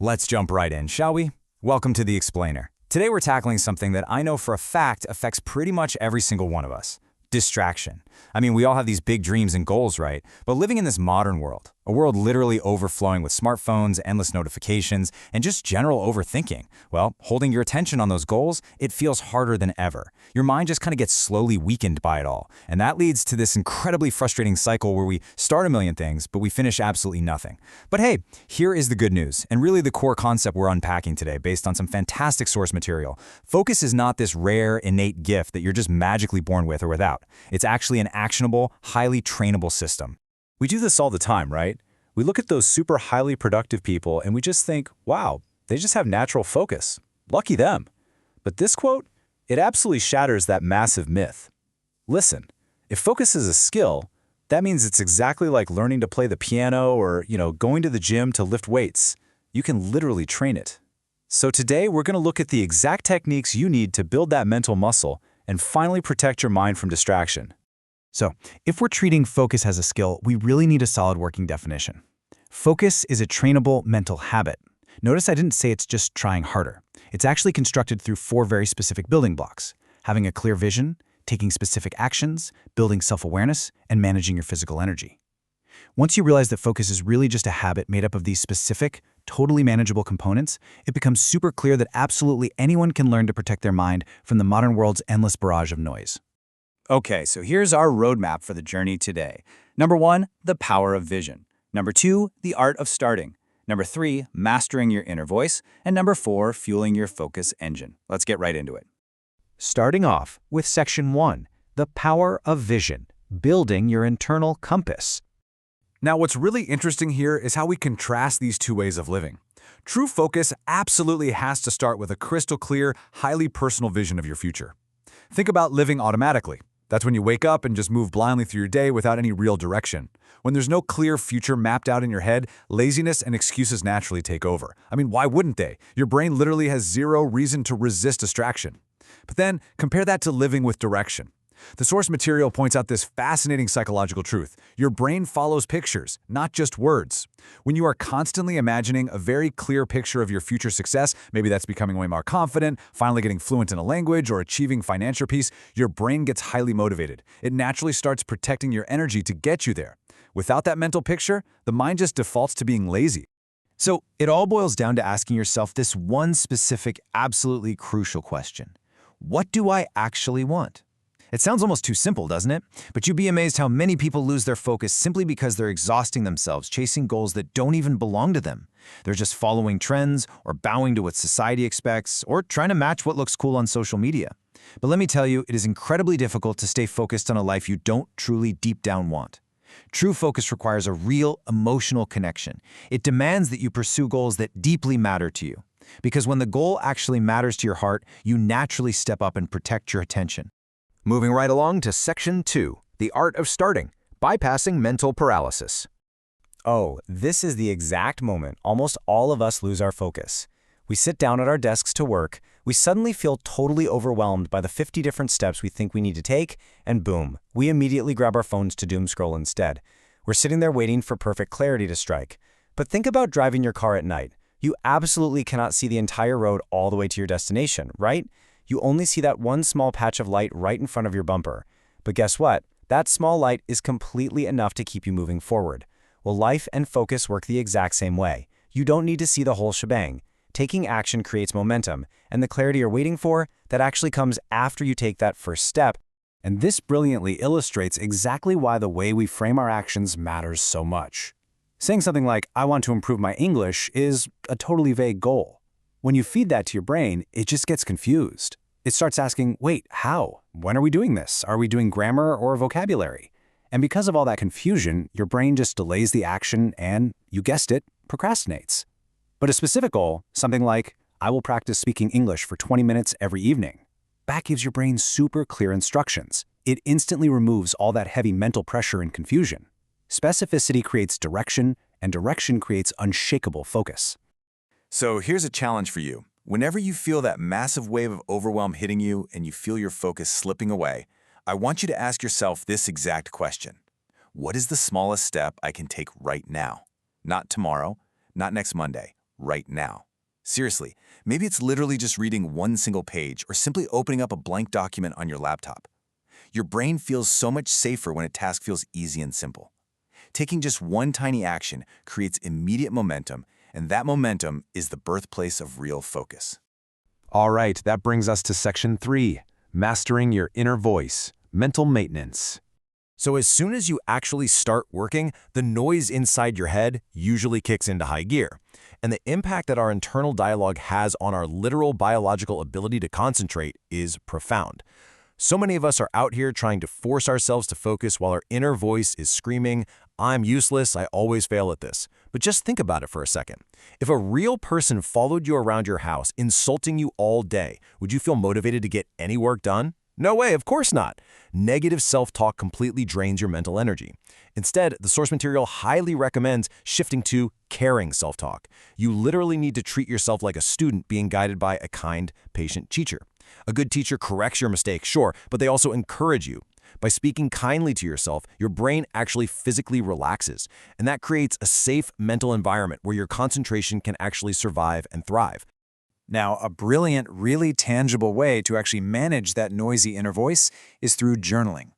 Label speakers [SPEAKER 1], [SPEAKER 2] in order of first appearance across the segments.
[SPEAKER 1] Let's jump right in, shall we? Welcome to The Explainer. Today we're tackling something that I know for a fact affects pretty much every single one of us. Distraction. I mean, we all have these big dreams and goals, right? But living in this modern world, a world literally overflowing with smartphones, endless notifications, and just general overthinking, well, holding your attention on those goals, it feels harder than ever. Your mind just kind of gets slowly weakened by it all. And that leads to this incredibly frustrating cycle where we start a million things, but we finish absolutely nothing. But hey, here is the good news, and really the core concept we're unpacking today based on some fantastic source material. Focus is not this rare, innate gift that you're just magically born with or without. It's actually an actionable, highly trainable system. We do this all the time, right? We look at those super highly productive people and we just think, wow, they just have natural focus. Lucky them. But this quote, it absolutely shatters that massive myth. Listen, if focus is a skill, that means it's exactly like learning to play the piano or, going to the gym to lift weights. You can literally train it. So today we're going to look at the exact techniques you need to build that mental muscle and finally protect your mind from distraction. So, if we're treating focus as a skill, we really need a solid working definition. Focus is a trainable mental habit. Notice I didn't say it's just trying harder. It's actually constructed through 4 very specific building blocks: having a clear vision, taking specific actions, building self-awareness, and managing your physical energy. Once you realize that focus is really just a habit made up of these specific, totally manageable components, it becomes super clear that absolutely anyone can learn to protect their mind from the modern world's endless barrage of noise. Okay, so here's our roadmap for the journey today. Number 1, the power of vision. Number 2, the art of starting. Number 3, mastering your inner voice. And number 4, fueling your focus engine. Let's get right into it. Starting off with Section 1, the power of vision, building your internal compass.
[SPEAKER 2] Now, what's really interesting here is how we contrast these two ways of living. True focus absolutely has to start with a crystal clear, highly personal vision of your future. Think about living automatically. That's when you wake up and just move blindly through your day without any real direction. When there's no clear future mapped out in your head, laziness and excuses naturally take over. I mean, why wouldn't they? Your brain literally has zero reason to resist distraction. But then, compare that to living with direction. The source material points out this fascinating psychological truth. Your brain follows pictures, not just words. When you are constantly imagining a very clear picture of your future success, maybe that's becoming way more confident, finally getting fluent in a language, or achieving financial peace, your brain gets highly motivated. It naturally starts protecting your energy to get you there. Without that mental picture, the mind just defaults to being lazy.
[SPEAKER 3] So it all boils down to asking yourself this one specific, absolutely crucial question. What do I actually want? It sounds almost too simple, doesn't it? But you'd be amazed how many people lose their focus simply because they're exhausting themselves, chasing goals that don't even belong to them. They're just following trends, or bowing to what society expects, or trying to match what looks cool on social media. But let me tell you, it is incredibly difficult to stay focused on a life you don't truly deep down want. True focus requires a real emotional connection. It demands that you pursue goals that deeply matter to you. Because when the goal actually matters to your heart, you naturally step up and protect your attention. Moving right along to Section 2, the art of starting, bypassing mental paralysis.
[SPEAKER 1] Oh, this is the exact moment almost all of us lose our focus. We sit down at our desks to work, we suddenly feel totally overwhelmed by the 50 different steps we think we need to take, and boom, we immediately grab our phones to doom scroll instead. We're sitting there waiting for perfect clarity to strike. But think about driving your car at night. You absolutely cannot see the entire road all the way to your destination, right? You only see that one small patch of light right in front of your bumper. But guess what? That small light is completely enough to keep you moving forward. Well, life and focus work the exact same way. You don't need to see the whole shebang. Taking action creates momentum, and the clarity you're waiting for, that actually comes after you take that first step. And this brilliantly illustrates exactly why the way we frame our actions matters so much. Saying something like, "I want to improve my English," is a totally vague goal. When you feed that to your brain, it just gets confused. It starts asking, wait, how? When are we doing this? Are we doing grammar or vocabulary? And because of all that confusion, your brain just delays the action and, you guessed it, procrastinates. But a specific goal, something like, "I will practice speaking English for 20 minutes every evening," that gives your brain super clear instructions. It instantly removes all that heavy mental pressure and confusion. Specificity creates direction, and direction creates unshakable focus.
[SPEAKER 2] So here's a challenge for you. Whenever you feel that massive wave of overwhelm hitting you and you feel your focus slipping away, I want you to ask yourself this exact question. What is the smallest step I can take right now? Not tomorrow, not next Monday,
[SPEAKER 3] right now. Seriously, maybe it's literally just reading one single page or simply opening up a blank document on your laptop. Your brain feels so much safer when a task feels easy and simple. Taking just one tiny action creates immediate momentum, and that momentum is the birthplace of real focus.
[SPEAKER 2] All right, that brings us to Section 3, Mastering Your Inner Voice, Mental Maintenance.
[SPEAKER 4] So as soon as you actually start working, the noise inside your head usually kicks into high gear. And the impact that our internal dialogue has on our literal biological ability to concentrate is profound. So many of us are out here trying to force ourselves to focus while our inner voice is screaming, "I'm useless, I always fail at this." But just think about it for a second. If a real person followed you around your house, insulting you all day, would you feel motivated to get any work done? No way, of course not. Negative self-talk completely drains your mental energy. Instead, the source material highly recommends shifting to caring self-talk. You literally need to treat yourself like a student being guided by a kind, patient teacher. A good teacher corrects your mistakes, sure, but they also encourage you. By speaking kindly to yourself, your brain actually physically relaxes, and that creates a safe mental environment where your concentration can actually survive and thrive.
[SPEAKER 1] Now, a brilliant, really tangible way to actually manage that noisy inner voice is through journaling.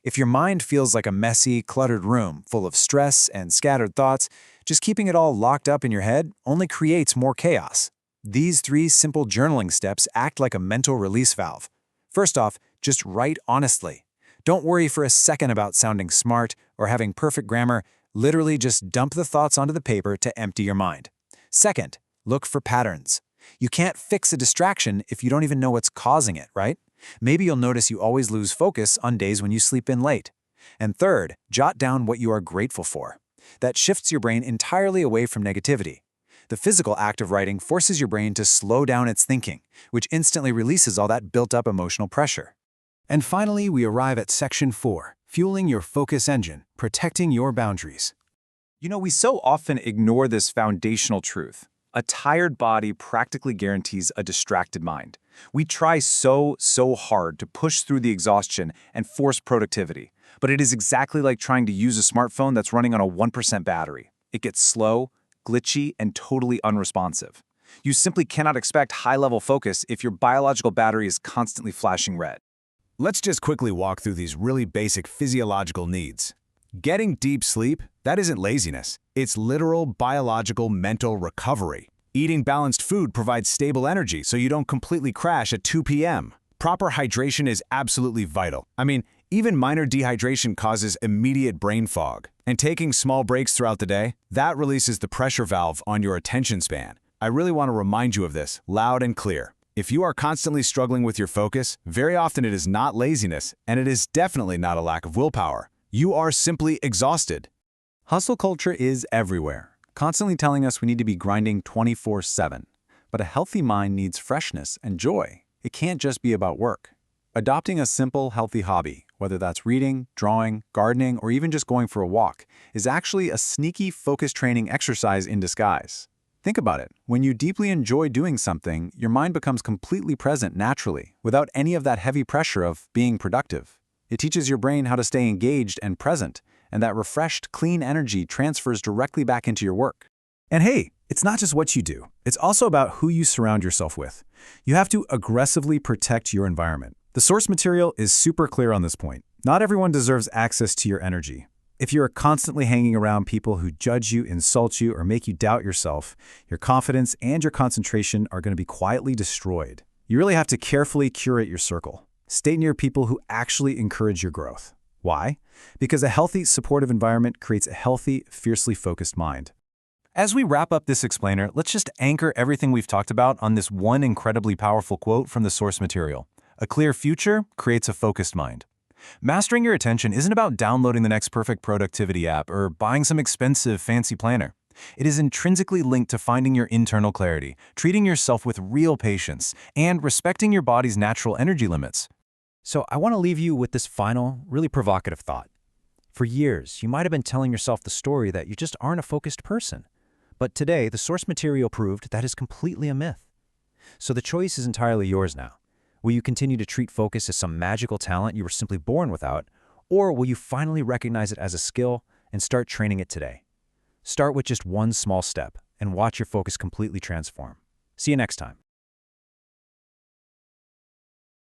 [SPEAKER 1] If your mind feels like a messy, cluttered room full of stress and scattered thoughts, just keeping it all locked up in your head only creates more chaos. These 3 simple journaling steps act like a mental release valve. First off, just write honestly. Don't worry for a second about sounding smart or having perfect grammar. Literally just dump the thoughts onto the paper to empty your mind. Second, look for patterns. You can't fix a distraction if you don't even know what's causing it, right? Maybe you'll notice you always lose focus on days when you sleep in late. And third, jot down what you are grateful for. That shifts your brain entirely away from negativity. The physical act of writing forces your brain to slow down its thinking, which instantly releases all that built-up emotional pressure.
[SPEAKER 2] And finally, we arrive at Section 4, Fueling Your Focus Engine, Protecting Your Boundaries.
[SPEAKER 1] You know, we so often ignore this foundational truth. A tired body practically guarantees a distracted mind. We try so hard to push through the exhaustion and force productivity, but it is exactly like trying to use a smartphone that's running on a 1% battery. It gets slow, glitchy, and totally unresponsive. You simply cannot expect high-level focus if your biological battery is constantly flashing red.
[SPEAKER 2] Let's just quickly walk through these really basic physiological needs. Getting deep sleep, that isn't laziness. It's literal biological mental recovery. Eating balanced food provides stable energy so you don't completely crash at 2 p.m. Proper hydration is absolutely vital. I mean, even minor dehydration causes immediate brain fog. And taking small breaks throughout the day, that releases the pressure valve on your attention span. I really want to remind you of this, loud and clear. If you are constantly struggling with your focus, very often it is not laziness, and it is definitely not a lack of willpower. You are simply exhausted.
[SPEAKER 1] Hustle culture is everywhere, constantly telling us we need to be grinding 24/7. But a healthy mind needs freshness and joy. It can't just be about work. Adopting a simple, healthy hobby, whether that's reading, drawing, gardening, or even just going for a walk, is actually a sneaky focus training exercise in disguise. Think about it. When you deeply enjoy doing something, your mind becomes completely present naturally, without any of that heavy pressure of being productive. It teaches your brain how to stay engaged and present, and that refreshed, clean energy transfers directly back into your work. And hey, it's not just what you do. It's also about who you surround yourself with. You have to aggressively protect your environment. The source material is super clear on this point. Not everyone deserves access to your energy. If you're constantly hanging around people who judge you, insult you, or make you doubt yourself, your confidence and your concentration are going to be quietly destroyed. You really have to carefully curate your circle. Stay near people who actually encourage your growth. Why? Because a healthy, supportive environment creates a healthy, fiercely focused mind. As we wrap up this explainer, let's just anchor everything we've talked about on this one incredibly powerful quote from the source material. A clear future creates a focused mind. Mastering your attention isn't about downloading the next perfect productivity app or buying some expensive, fancy planner. It is intrinsically linked to finding your internal clarity, treating yourself with real patience, and respecting your body's natural energy limits. So I want to leave you with this final, really provocative thought. For years, you might have been telling yourself the story that you just aren't a focused person. But today, the source material proved that is completely a myth. So the choice is entirely yours now. Will you continue to treat focus as some magical talent you were simply born without, or will you finally recognize it as a skill and start training it today? Start with just one small step.
[SPEAKER 5] and watch your focus completely transform. See you next time.